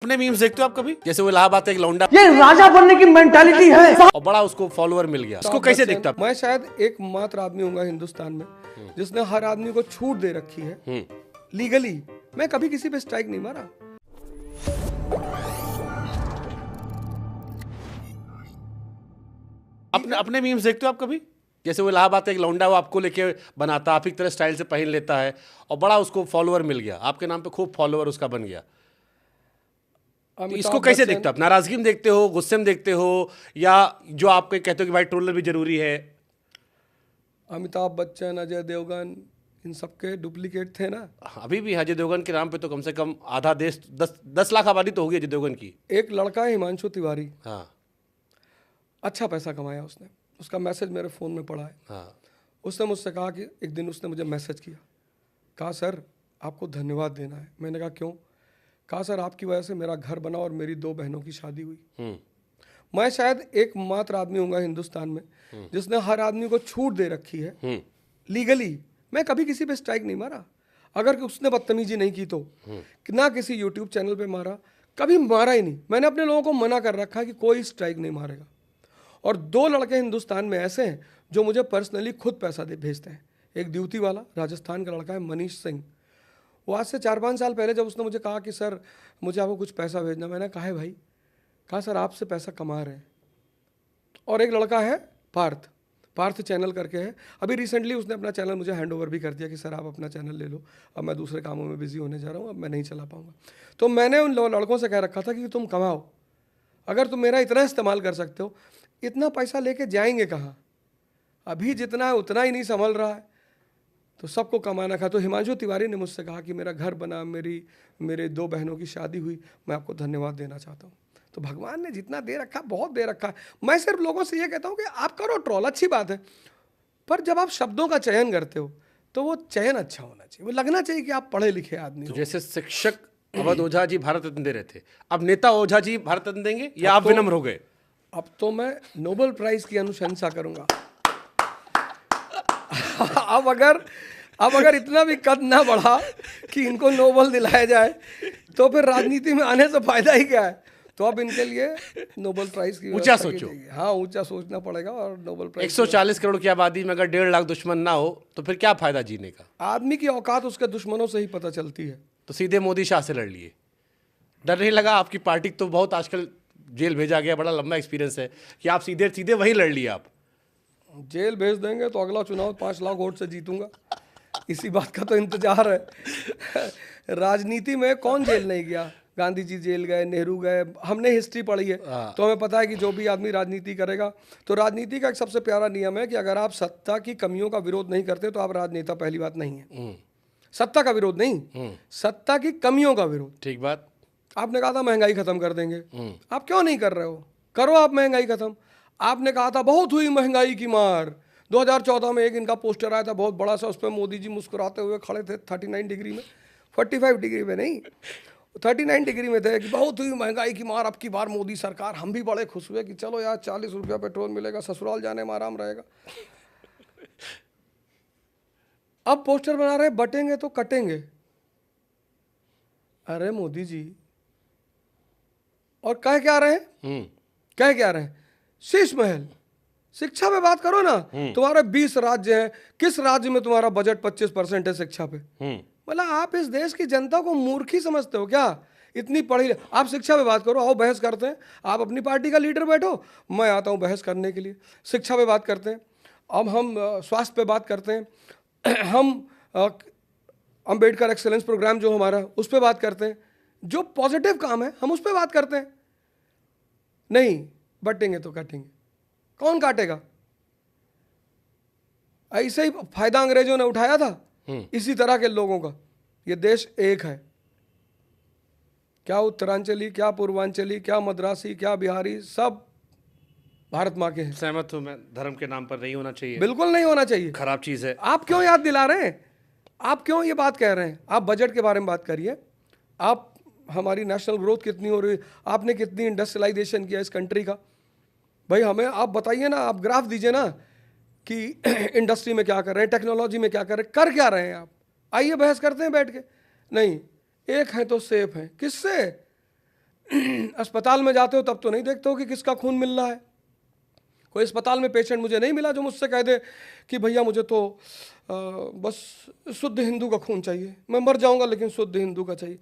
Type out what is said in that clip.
अपने मीम्स देखते हो आप कभी? जैसे वो इलाहाबाद का एक लौंडा, ये राजा बनने की मेंटालिटी है। और बड़ा उसको फॉलोअर मिल गया, उसको कैसे देखता? मैं शायद एकमात्र आदमी हूँगा हिंदुस्तान में जिसने हर आदमी को छूट दे रखी है लीगली। मैं कभी किसी पे स्ट्राइक नहीं मारा। अपने मीम्स देखते हो आप कभी? जैसे वो इलाहाबाद का एक लौंडा, वो आपको लेके बनाता, आप ही की तरह स्टाइल से पहन लेता है और बड़ा उसको फॉलोअर मिल गया, आपके नाम पे खूब फॉलोअर उसका बन गया। तो इसको कैसे देखते हो आप? नाराजगी में देखते हो, गुस्से में देखते हो, या जो आप कहते हो कि भाई ट्रोलर भी जरूरी है? अमिताभ बच्चन, अजय देवगन, इन सबके डुप्लीकेट थे ना। अभी भी अजय देवगन के नाम पे तो कम से कम आधा देश, 10 लाख आबादी तो होगी अजय देवगन की। एक लड़का है हिमांशु तिवारी, हाँ अच्छा पैसा कमाया उसने, उसका मैसेज मेरे फ़ोन में पड़ा है। हाँ। उसने मुझसे कहा कि एक दिन उसने मुझे मैसेज किया, कहा सर आपको धन्यवाद देना है। मैंने कहा क्यों? कहा सर आपकी वजह से मेरा घर बना और मेरी 2 बहनों की शादी हुई। मैं शायद एकमात्र आदमी हूँगा हिंदुस्तान में जिसने हर आदमी को छूट दे रखी है लीगली। मैं कभी किसी पे स्ट्राइक नहीं मारा। अगर उसने बदतमीजी नहीं की तो ना किसी यूट्यूब चैनल पे मारा, कभी मारा ही नहीं। मैंने अपने लोगों को मना कर रखा है कि कोई स्ट्राइक नहीं मारेगा। और 2 लड़के हिंदुस्तान में ऐसे हैं जो मुझे पर्सनली खुद पैसा भेजते हैं। एक ड्यूटी वाला राजस्थान का लड़का है मनीष सिंह, वो आज से 4-5 साल पहले जब उसने मुझे कहा कि सर मुझे आपको कुछ पैसा भेजना, मैंने कहा है भाई, कहा सर आपसे पैसा कमा रहे हैं। और एक लड़का है पार्थ चैनल करके है, अभी रिसेंटली उसने अपना चैनल मुझे हैंड ओवर भी कर दिया कि सर आप अपना चैनल ले लो, अब मैं दूसरे कामों में बिजी होने जा रहा हूँ, अब मैं नहीं चला पाऊँगा। तो मैंने उन लड़कों से कह रखा था कि तुम कमाओ, अगर तुम मेरा इतना इस्तेमाल कर सकते हो, इतना पैसा लेके जाएंगे कहाँ? अभी जितना है उतना ही नहीं संभल रहा है, तो सबको कमाना था। तो हिमांशु तिवारी ने मुझसे कहा कि मेरा घर बना, मेरे 2 बहनों की शादी हुई, मैं आपको धन्यवाद देना चाहता हूँ। तो भगवान ने जितना दे रखा, बहुत दे रखा है। मैं सिर्फ लोगों से ये कहता हूँ कि आप करो ट्रोल, अच्छी बात है, पर जब आप शब्दों का चयन करते हो तो वो चयन अच्छा होना चाहिए, वो लगना चाहिए कि आप पढ़े लिखे आदमी हो। तो जैसे शिक्षक अवध ओझा जी भारत रत्न दे रहे थे, अब नेता ओझा जी भारत रत्न देंगे या आप विनम्र हो गए? अब तो मैं नोबेल प्राइज की अनुशंसा करूंगा। अब अगर इतना भी कद ना बढ़ा कि इनको नोबेल दिलाया जाए तो फिर राजनीति में आने से फायदा ही क्या है? तो अब इनके लिए नोबेल प्राइज की ऊंचा सोचो। हाँ, ऊंचा सोचना पड़ेगा। और नोबेल प्राइज 140 करोड़ की आबादी में अगर 1.5 लाख दुश्मन ना हो तो फिर क्या फायदा जीने का? आदमी की औकात उसके दुश्मनों से ही पता चलती है। तो सीधे मोदी शाह से लड़ लिए, डर नहीं लगा? आपकी पार्टी तो बहुत आजकल जेल भेजा गया, बड़ा लंबा एक्सपीरियंस है कि आप सीधे वहीं लड़ लिए। आप जेल भेज देंगे तो अगला चुनाव 5 लाख वोट से जीतूंगा, इसी बात का तो इंतजार है। राजनीति में कौन जेल नहीं गया? गांधी जी जेल गए, नेहरू गए, हमने हिस्ट्री पढ़ी है तो हमें पता है कि जो भी आदमी राजनीति करेगा, तो राजनीति का एक सबसे प्यारा नियम है कि अगर आप सत्ता की कमियों का विरोध नहीं करते तो आप राजनेता पहली बात नहीं है। सत्ता का विरोध नहीं, सत्ता की कमियों का विरोध। ठीक बात। आपने कहा था महंगाई खत्म कर देंगे, आप क्यों नहीं कर रहे हो? करो आप महंगाई खत्म। आपने कहा था बहुत हुई महंगाई की मार, 2014 में एक इनका पोस्टर आया था बहुत बड़ा सा, उस पर मोदी जी मुस्कुराते हुए खड़े थे 39 डिग्री में, 45 डिग्री में नहीं, 39 डिग्री में थे कि बहुत हुई महंगाई की मार, अब की बार मोदी सरकार। हम भी बड़े खुश हुए कि चलो यार 40 रुपया पेट्रोल मिलेगा, ससुराल जाने में आराम रहेगा। अब पोस्टर बना रहे बटेंगे तो कटेंगे। अरे मोदी जी, और कह क्या रहे हैं? कह क्या रहे हैं? शीश महल। शिक्षा पे बात करो ना। तुम्हारे 20 राज्य हैं, किस राज्य में तुम्हारा बजट 25% है शिक्षा पे? मतलब आप इस देश की जनता को मूर्खी समझते हो क्या? इतनी पढ़ी, आप शिक्षा पे बात करो, आओ बहस करते हैं। आप अपनी पार्टी का लीडर बैठो, मैं आता हूँ बहस करने के लिए। शिक्षा पे बात करते हैं, अब हम स्वास्थ्य पे बात करते हैं, हम अंबेडकर एक्सेलेंस प्रोग्राम जो हमारा उस पर बात करते हैं, जो पॉजिटिव काम है हम उस पर बात करते हैं। नहीं, बटेंगे तो काटेंगे। कौन काटेगा? ऐसे ही फायदा अंग्रेजों ने उठाया था इसी तरह के लोगों का। ये देश एक है, क्या उत्तरांचली, क्या पूर्वांचली, क्या मद्रासी, क्या बिहारी, सब भारत माँ के हैं। सहमत हूं मैं, धर्म के नाम पर नहीं होना चाहिए, बिल्कुल नहीं होना चाहिए, खराब चीज है। आप क्यों याद दिला रहे हैं? आप क्यों ये बात कह रहे हैं? आप बजट के बारे में बात करिए। आप हमारी नेशनल ग्रोथ कितनी हो रही है, आपने कितनी इंडस्ट्रियलाइजेशन किया इस कंट्री का, भाई हमें आप बताइए ना, आप ग्राफ दीजिए ना कि इंडस्ट्री में क्या कर रहे हैं, टेक्नोलॉजी में क्या कर रहे हैं, कर क्या रहे हैं आप? आइए बहस करते हैं बैठ के। नहीं, एक है तो सेफ है। किससे? अस्पताल में जाते हो तब तो नहीं देखते हो कि किसका खून मिल रहा है। कोई अस्पताल में पेशेंट मुझे नहीं मिला जो मुझसे कह दे कि भैया मुझे तो बस शुद्ध हिंदू का खून चाहिए, मैं मर जाऊंगा लेकिन शुद्ध हिंदू का चाहिए।